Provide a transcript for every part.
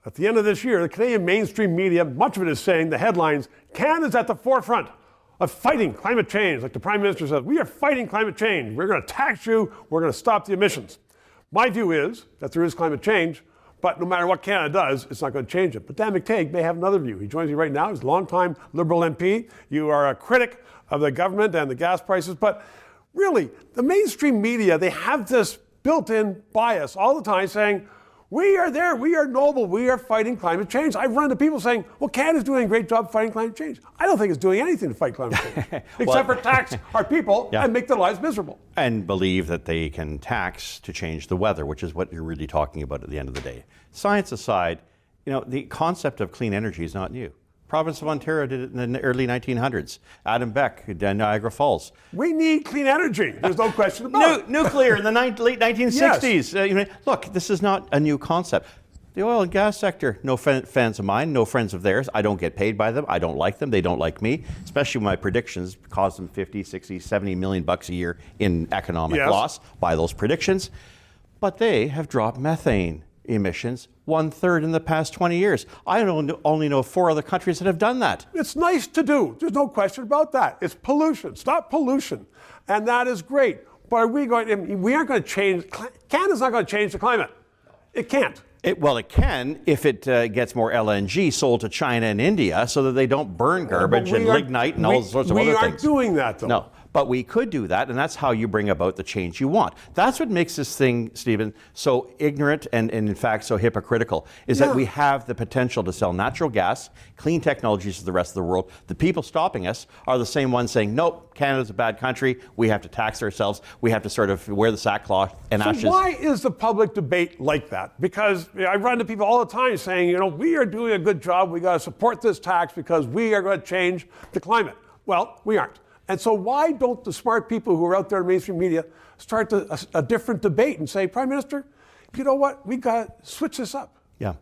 At the end of this year, the Canadian mainstream media, much of it is saying the headlines, Canada's at the forefront of fighting climate change. Like the Prime Minister says, we are fighting climate change. We're going to tax you. We're going to stop the emissions. My view is that there is climate change, but no matter what Canada does, it's not going to change it. But Dan McTeague may have another view. He joins me right now. He's a longtime Liberal MP. You are a critic of the government and the gas prices. But really, the mainstream media, they have this built-in bias all the time saying, we are there, we are noble, we are fighting climate change. I've run into people saying, well, Canada's doing a great job fighting climate change. I don't think it's doing anything to fight climate change, except for tax our people and make their lives miserable. And believe that they can tax to change the weather, which is what you're really talking about at the end of the day. Science aside, the concept of clean energy is not new. Province of Ontario did it in the early 1900s. Adam Beck, Niagara Falls. We need clean energy. There's no question about it. Nuclear in the late 1960s. Yes. Look, this is not a new concept. The oil and gas sector, no fans of mine, no friends of theirs. I don't get paid by them. I don't like them. They don't like me, especially when my predictions cause them 50, 60, 70 million bucks a year in economic loss by those predictions. But they have dropped methane emissions 1/3 in the past 20 years. I only know 4 other countries that have done that. It's nice to do. There's no question about that. It's pollution. Stop pollution. And that is great. But are we aren't going to change, Canada's not going to change the climate. It can't. It can if it gets more LNG sold to China and India so that they don't burn garbage and lignite and all sorts of other things. We aren't doing that, though. No, but we could do that, and that's how you bring about the change you want. That's what makes this thing, Stephen, so ignorant and in fact so hypocritical, is that we have the potential to sell natural gas, clean technologies to the rest of the world. The people stopping us are the same ones saying, nope, Canada's a bad country, we have to tax ourselves, we have to sort of wear the sackcloth and ashes. So why is the public debate like that? Because I run into people all the time saying, we are doing a good job, we got to support this tax because we are going to change the climate. Well, we aren't. And so why don't the smart people who are out there in mainstream media start a different debate and say, Prime Minister, you know what, we got to switch this up. Yeah.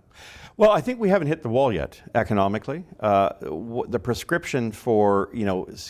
Well, I think we haven't hit the wall yet economically. The prescription for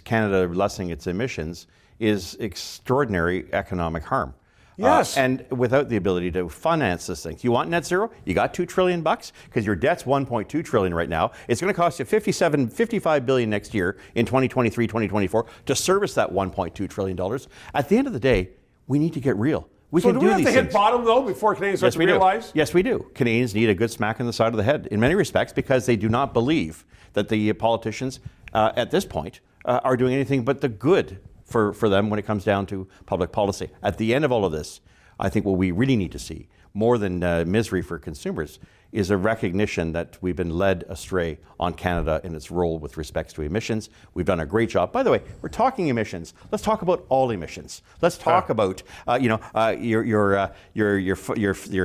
Canada lessening its emissions is extraordinary economic harm. Yes. And without the ability to finance this thing. You want net zero? You got $2 trillion because your debt's $1.2 trillion right now. It's going to cost you $55 billion next year in 2023, 2024 to service that $1.2 trillion. At the end of the day, we need to get real. We have to hit bottom, though, before Canadians start to realize? Yes, we do. Canadians need a good smack in the side of the head in many respects because they do not believe that the politicians at this point are doing anything but the good for them when it comes down to public policy. At the end of all of this, I think what we really need to see, more than misery for consumers, is a recognition that we've been led astray on Canada in its role with respects to emissions. We've done a great job. By the way, we're talking emissions. Let's talk about all emissions. Let's talk about your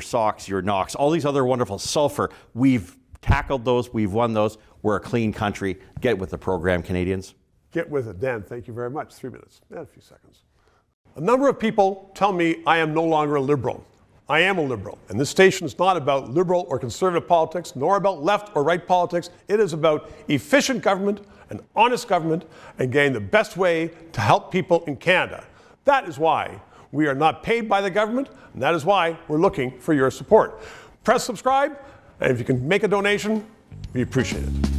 SOx, your NOx, all these other wonderful sulfur. We've tackled those. We've won those. We're a clean country. Get with the program, Canadians. Get with it. Dan, thank you very much. 3 minutes and a few seconds. A number of people tell me I am no longer a Liberal. I am a Liberal, and this station is not about Liberal or Conservative politics, nor about left or right politics. It is about efficient government and honest government and getting the best way to help people in Canada. That is why we are not paid by the government, and that is why we're looking for your support. Press subscribe, and if you can make a donation, we appreciate it.